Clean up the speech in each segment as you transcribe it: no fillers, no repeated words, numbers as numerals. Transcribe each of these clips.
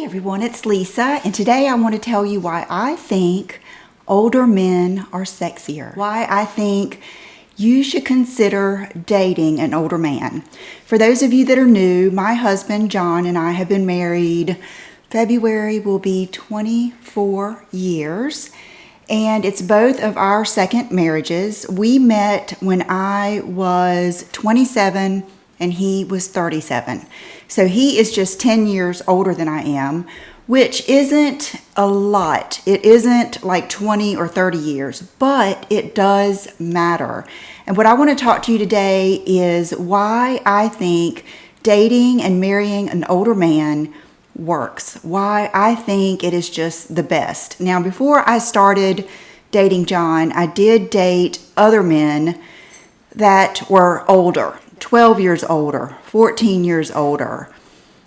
Hey everyone, it's Lisa, and today I want to tell you why I think older men are sexier. Why I think you should consider dating an older man. For those of you that are new, my husband John and I have been married. February will be 24 years, and it's both of our second marriages. We met when I was 27 and he was 37. So he is just 10 years older than I am, which isn't a lot. It isn't like 20 or 30 years, but it does matter. And what I want to talk to you today is why I think dating and marrying an older man works. Why I think it is just the best. Now, before I started dating John, I did date other men that were older. 12 years older, 14 years older,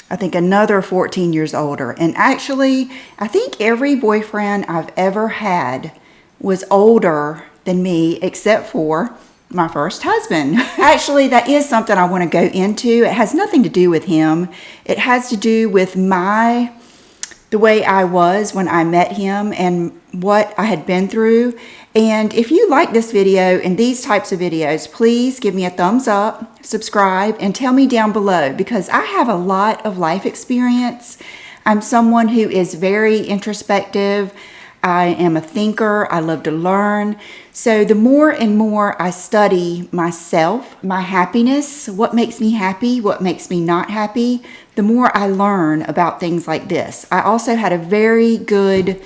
I think another 14 years older. And actually, I think every boyfriend I've ever had was older than me except for my first husband. Actually, that is something I want to go into. It has nothing to do with him. It has to do with the way I was when I met him and what I had been through. And if you like this video and these types of videos, please give me a thumbs up, subscribe, and tell me down below, because I have a lot of life experience. I'm someone who is very introspective. I am a thinker. I love to learn. So the more and more I study myself, my happiness, what makes me happy, what makes me not happy, the more I learn about things like this. I also had a very good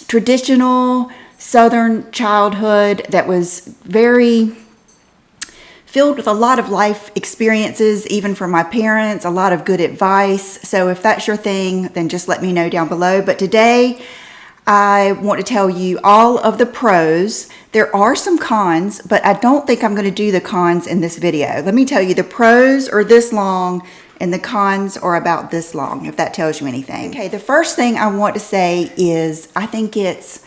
traditional Southern childhood that was very filled with a lot of life experiences, even from my parents, a lot of good advice. So if that's your thing, then just let me know down below. But today, I want to tell you all of the pros. There are some cons, but I don't think I'm going to do the cons in this video. Let me tell you, the pros are this long and the cons are about this long, if that tells you anything. Okay, the first thing I want to say is I think it's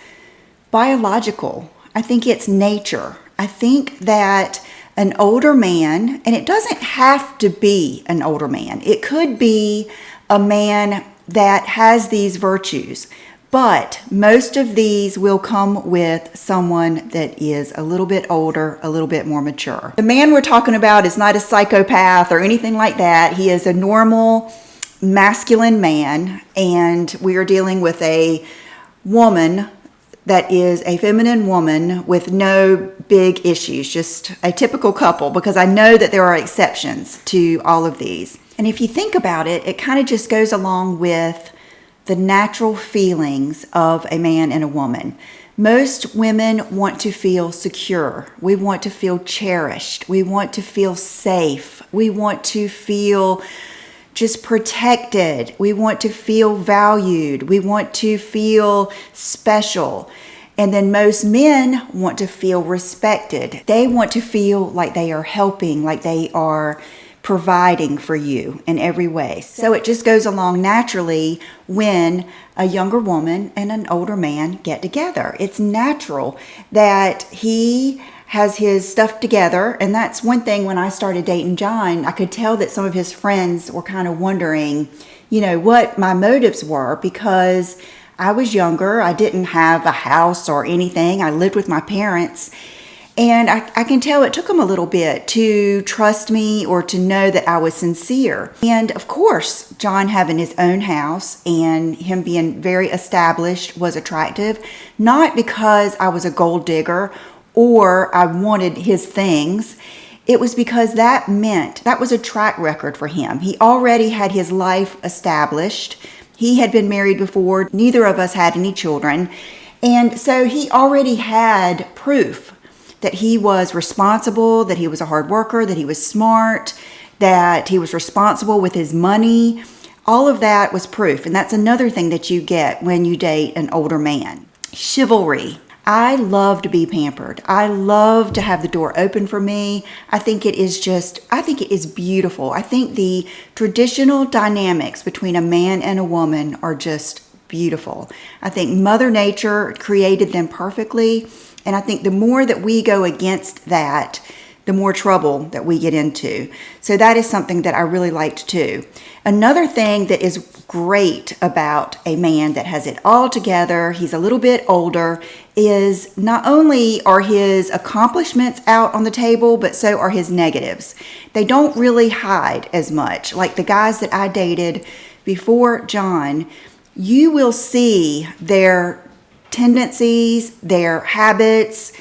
biological. I think it's nature. I think that an older man, and it doesn't have to be an older man. It could be a man that has these virtues. But most of these will come with someone that is a little bit older, a little bit more mature. The man we're talking about is not a psychopath or anything like that. He is a normal, masculine man, and we are dealing with a woman that is a feminine woman with no big issues, just a typical couple, because I know that there are exceptions to all of these. And if you think about it, it kind of just goes along with the natural feelings of a man and a woman. Most women want to feel secure. We want to feel cherished. We want to feel safe. We want to feel just protected. We want to feel valued. We want to feel special. And then most men want to feel respected. They want to feel like they are helping, like they are providing for you in every way. So it just goes along naturally when a younger woman and an older man get together. It's natural that he has his stuff together. And that's one thing when I started dating John, I could tell that some of his friends were kind of wondering, what my motives were, because I was younger. I didn't have a house or anything. I lived with my parents. And I can tell it took him a little bit to trust me or to know that I was sincere. And of course, John having his own house and him being very established was attractive, not because I was a gold digger or I wanted his things. It was because that was a track record for him. He already had his life established. He had been married before. Neither of us had any children. And so he already had proof that he was responsible, that he was a hard worker, that he was smart, that he was responsible with his money. All of that was proof. And that's another thing that you get when you date an older man. Chivalry. I love to be pampered. I love to have the door open for me. I think it is beautiful. I think the traditional dynamics between a man and a woman are just beautiful. I think Mother Nature created them perfectly. And I think the more that we go against that, the more trouble that we get into. So that is something that I really liked too. Another thing that is great about a man that has it all together, he's a little bit older, is not only are his accomplishments out on the table, but so are his negatives. They don't really hide as much. Like the guys that I dated before John, you will see their tendencies, their habits,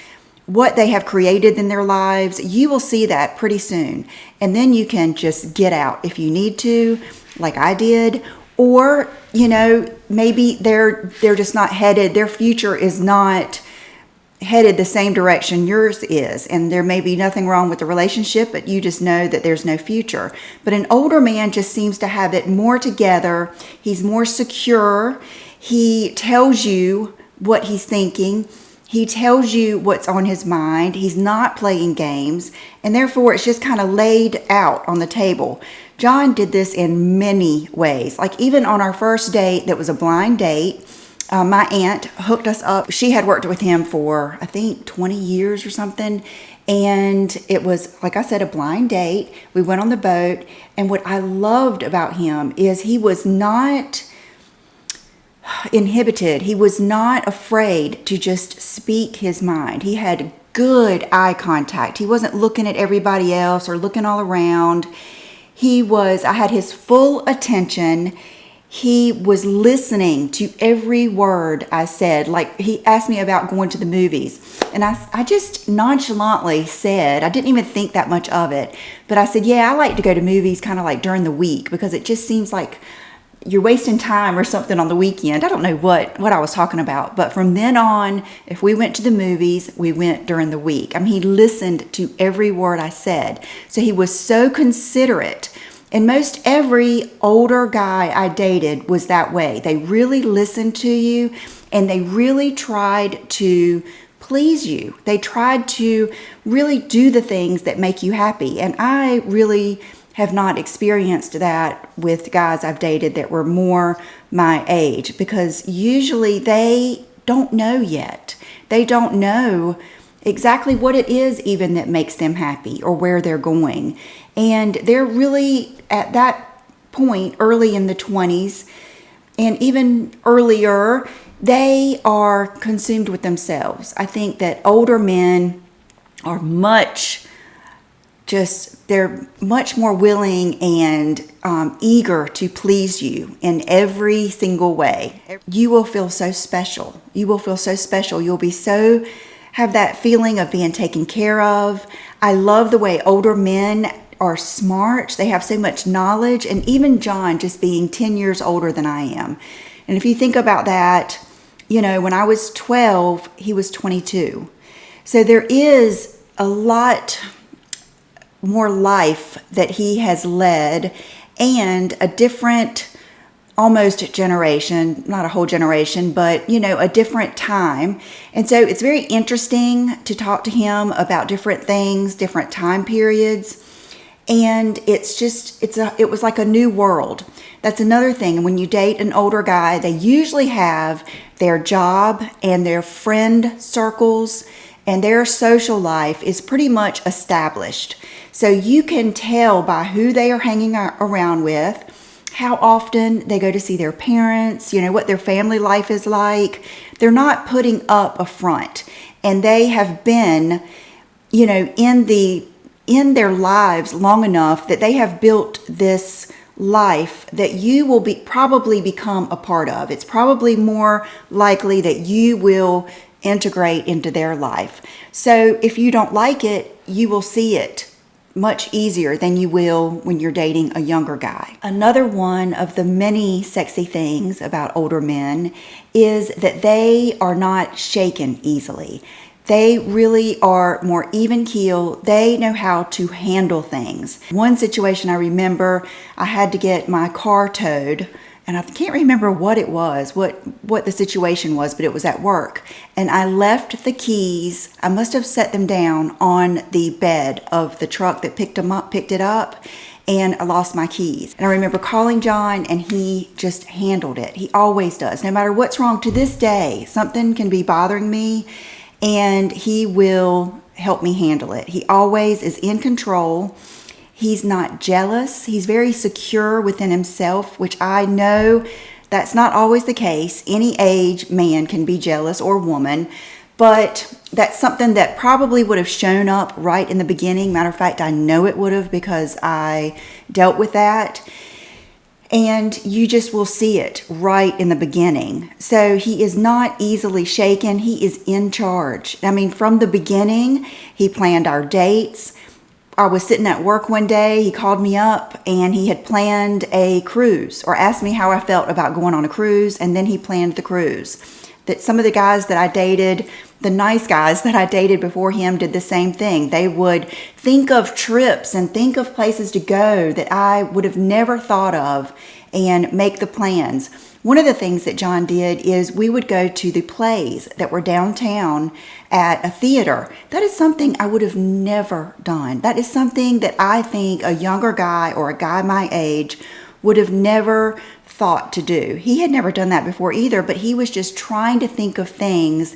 what they have created in their lives. You will see that pretty soon. And then you can just get out if you need to, like I did. Or, maybe they're just not headed, their future is not headed the same direction yours is. And there may be nothing wrong with the relationship, but you just know that there's no future. But an older man just seems to have it more together. He's more secure. He tells you what he's thinking. He tells you what's on his mind. He's not playing games. And therefore, it's just kind of laid out on the table. John did this in many ways. Like even on our first date, that was a blind date. My aunt hooked us up. She had worked with him for, I think, 20 years or something. And it was, like I said, a blind date. We went on the boat. And what I loved about him is he was not inhibited. He was not afraid to just speak his mind. He had good eye contact. He wasn't looking at everybody else or looking all around. I had his full attention. He was listening to every word I said. Like he asked me about going to the movies. And I just nonchalantly said, I didn't even think that much of it. But I said, yeah, I like to go to movies kind of like during the week because it just seems like you're wasting time or something on the weekend. I don't know what I was talking about. But from then on, if we went to the movies, we went during the week. I mean, he listened to every word I said. So he was so considerate. And most every older guy I dated was that way. They really listened to you and they really tried to please you. They tried to really do the things that make you happy. And I really have not experienced that with guys I've dated that were more my age because usually they don't know yet. They don't know exactly what it is even that makes them happy or where they're going. And they're really at that point early in the 20s and even earlier, they are consumed with themselves. I think that older men are they're much more willing and eager to please you in every single way. You will feel so special. You will feel so special. You'll be have that feeling of being taken care of. I love the way older men are smart. They have so much knowledge. And even John just being 10 years older than I am. And if you think about that, when I was 12, he was 22. So there is a lot more life that he has led and a different almost generation, not a whole generation, but a different time. And so it's very interesting to talk to him about different things, different time periods. And it was like a new world. That's another thing. When you date an older guy, they usually have their job and their friend circles and their social life is pretty much established. So you can tell by who they are hanging around with, how often they go to see their parents, what their family life is like. They're not putting up a front. And they have been, in their lives long enough that they have built this life that you will probably become a part of. It's probably more likely that you will integrate into their life. So if you don't like it, you will see it much easier than you will when you're dating a younger guy. Another one of the many sexy things about older men is that they are not shaken easily. They really are more even keel. They know how to handle things. One situation I remember, I had to get my car towed, and I can't remember what it was, what the situation was, but it was at work. And I left the keys, I must have set them down on the bed of the truck that picked it up, and I lost my keys. And I remember calling John, and he just handled it. He always does. No matter what's wrong, to this day, something can be bothering me, and he will help me handle it. He always is in control. He's not jealous. He's very secure within himself, which I know that's not always the case. Any age man can be jealous, or woman, but that's something that probably would have shown up right in the beginning. Matter of fact, I know it would have, because I dealt with that. And you just will see it right in the beginning. So he is not easily shaken. He is in charge. I mean, from the beginning, he planned our dates. I was sitting at work one day, he called me up and he had planned a cruise, or asked me how I felt about going on a cruise, and then he planned the cruise. That some of the guys that I dated, the nice guys that I dated before him, did the same thing. They would think of trips and think of places to go that I would have never thought of and make the plans. One of the things that John did is we would go to the plays that were downtown at a theater. That is something I would have never done. That is something that I think a younger guy, or a guy my age, would have never thought to do. He had never done that before either, but he was just trying to think of things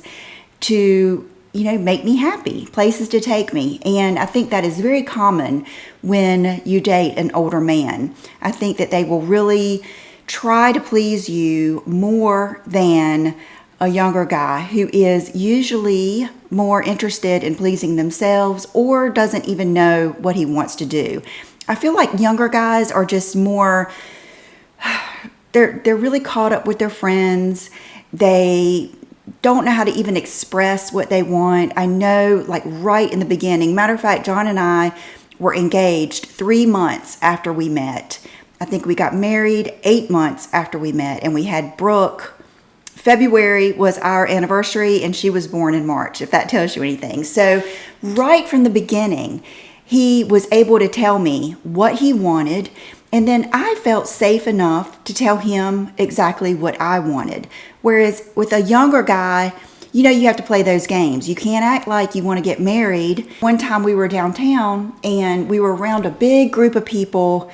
to, make me happy, places to take me. And I think that is very common when you date an older man. I think that they will really try to please you more than a younger guy, who is usually more interested in pleasing themselves, or doesn't even know what he wants to do. I feel like younger guys are just more, they're really caught up with their friends. They don't know how to even express what they want. I know, like right in the beginning. Matter of fact, John and I were engaged 3 months after we met. I think we got married 8 months after we met, and we had Brooke. February was our anniversary, and she was born in March, if that tells you anything. So right from the beginning, he was able to tell me what he wanted, and then I felt safe enough to tell him exactly what I wanted. Whereas with a younger guy, you have to play those games. You can't act like you want to get married. One time we were downtown, and we were around a big group of people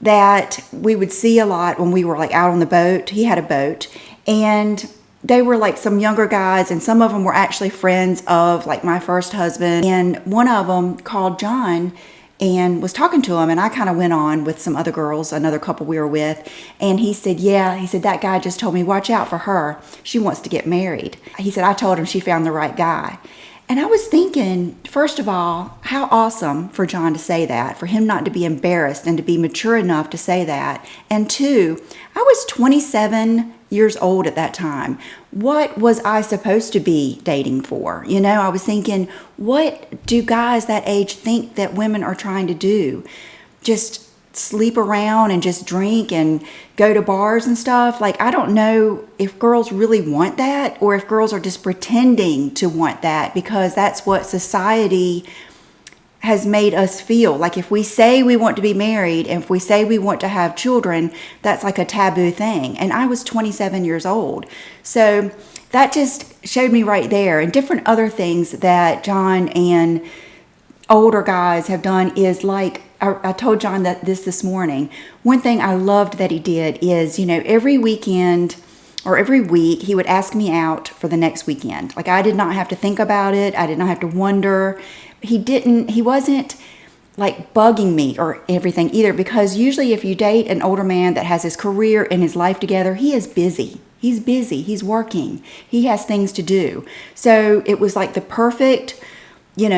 that we would see a lot when we were like out on the boat. He had a boat, and they were like some younger guys, and some of them were actually friends of like my first husband. And one of them called John and was talking to him, and I kind of went on with some other girls, another couple we were with, and he said, that guy just told me, watch out for her. She wants to get married. He said, I told him she found the right guy. And I was thinking, first of all, how awesome for John to say that, for him not to be embarrassed and to be mature enough to say that. And two, I was 27 years old at that time. What was I supposed to be dating for? I was thinking, what do guys that age think that women are trying to do? Just sleep around and just drink and go to bars and stuff? Like, I don't know if girls really want that, or if girls are just pretending to want that because that's what society has made us feel. Like, if we say we want to be married and if we say we want to have children, that's like a taboo thing. And I was 27 years old. So that just showed me right there. And different other things that John and older guys have done is, like, I told John that this morning. One thing I loved that he did is, every weekend or every week, he would ask me out for the next weekend. Like, I did not have to think about it. I did not have to wonder. He wasn't like bugging me or everything either, because usually if you date an older man that has his career and his life together, he is busy. He's busy. He's working. He has things to do. So it was like the perfect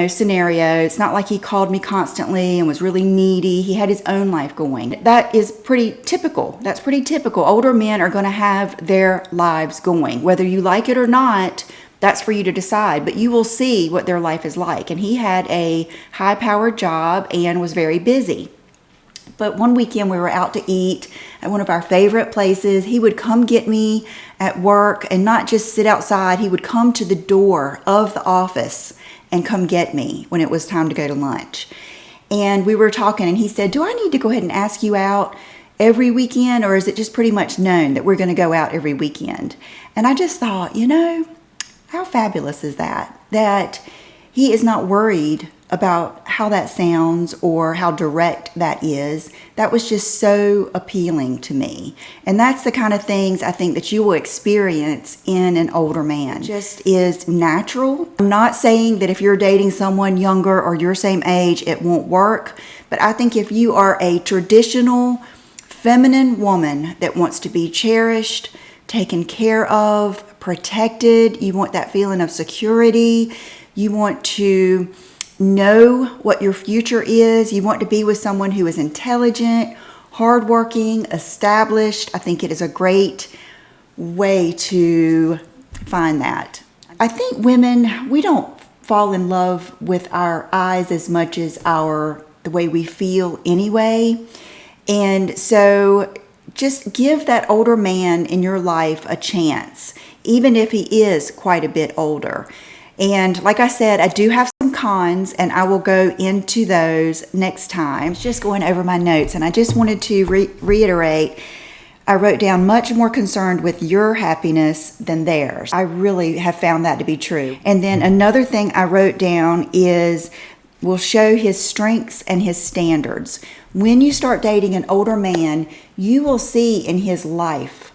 scenario. It's not like he called me constantly and was really needy. He had his own life going. That is pretty typical. That's pretty typical. Older men are going to have their lives going. Whether you like it or not, that's for you to decide. But you will see what their life is like. And he had a high-powered job and was very busy. But one weekend we were out to eat at one of our favorite places. He would come get me at work and not just sit outside. He would come to the door of the office and come get me when it was time to go to lunch. And we were talking, and he said, do I need to go ahead and ask you out every weekend, or is it just pretty much known that we're going to go out every weekend? And I just thought, how fabulous is that? That he is not worried about how that sounds or how direct that is. That was just so appealing to me. And that's the kind of things I think that you will experience in an older man. It just is natural. I'm not saying that if you're dating someone younger or your same age, it won't work. But I think if you are a traditional feminine woman that wants to be cherished, taken care of, protected, you want that feeling of security, you want to know what your future is, you want to be with someone who is intelligent, hardworking, established, I think it is a great way to find that. I think women, we don't fall in love with our eyes as much as the way we feel anyway. And so just give that older man in your life a chance, even if he is quite a bit older. And like I said, I do have some cons, and I will go into those next time. Just going over my notes, and I just wanted to reiterate, I wrote down much more concerned with your happiness than theirs. I really have found that to be true. And then another thing I wrote down is, will show his strengths and his standards. When you start dating an older man, you will see in his life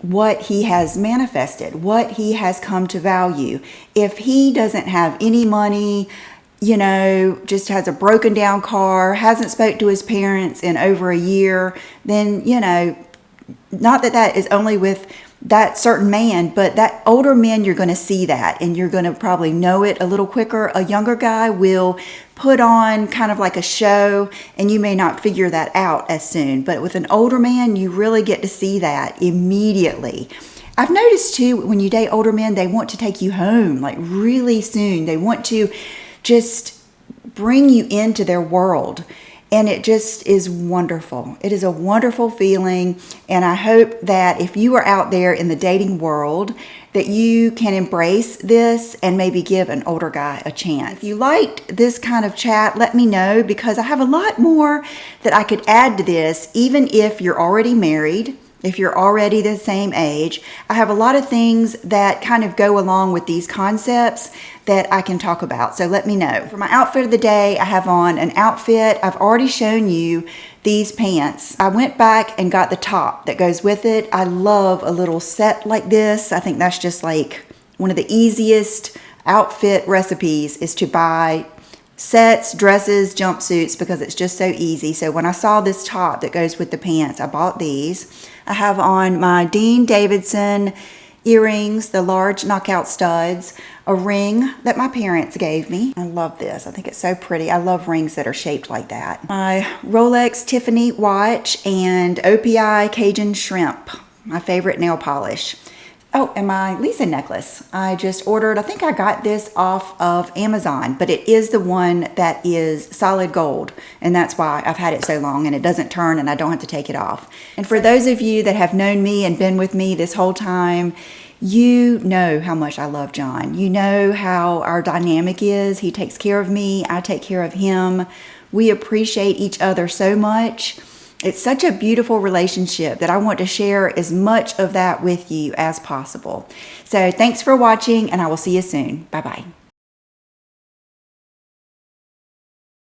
what he has manifested, what he has come to value. If he doesn't have any money, just has a broken down car, hasn't spoke to his parents in over a year, then, not that that is only with that certain man, but that older men, you're going to see that, and you're going to probably know it a little quicker. A younger guy will put on kind of like a show, and you may not figure that out as soon. But with an older man, you really get to see that immediately. I've noticed too, when you date older men, they want to take you home like really soon. They want to just bring you into their world. And it just is wonderful. It is a wonderful feeling. And I hope that if you are out there in the dating world, that you can embrace this and maybe give an older guy a chance. If you liked this kind of chat, let me know, because I have a lot more that I could add to this, even if you're already married. If you're already the same age, I have a lot of things that kind of go along with these concepts that I can talk about. So let me know. For my outfit of the day, I have on an outfit. I've already shown you these pants. I went back and got the top that goes with it. I love a little set like this. I think that's just like one of the easiest outfit recipes, is to buy sets, dresses, jumpsuits, because it's just so easy. So when I saw this top that goes with the pants, I bought these. I have on my Dean Davidson earrings, the large knockout studs, a ring that my parents gave me. I love this. I think it's so pretty. I love rings that are shaped like that. My Rolex Tiffany watch and OPI Cajun shrimp, my favorite nail polish. Oh, and my Lisa necklace. I just ordered, I think I got this off of Amazon, but it is the one that is solid gold. And that's why I've had it so long, and it doesn't turn and I don't have to take it off. And for those of you that have known me and been with me this whole time, you know how much I love John. You know how our dynamic is. He takes care of me. I take care of him. We appreciate each other so much. It's such a beautiful relationship that I want to share as much of that with you as possible. So thanks for watching, and I will see you soon. Bye-bye.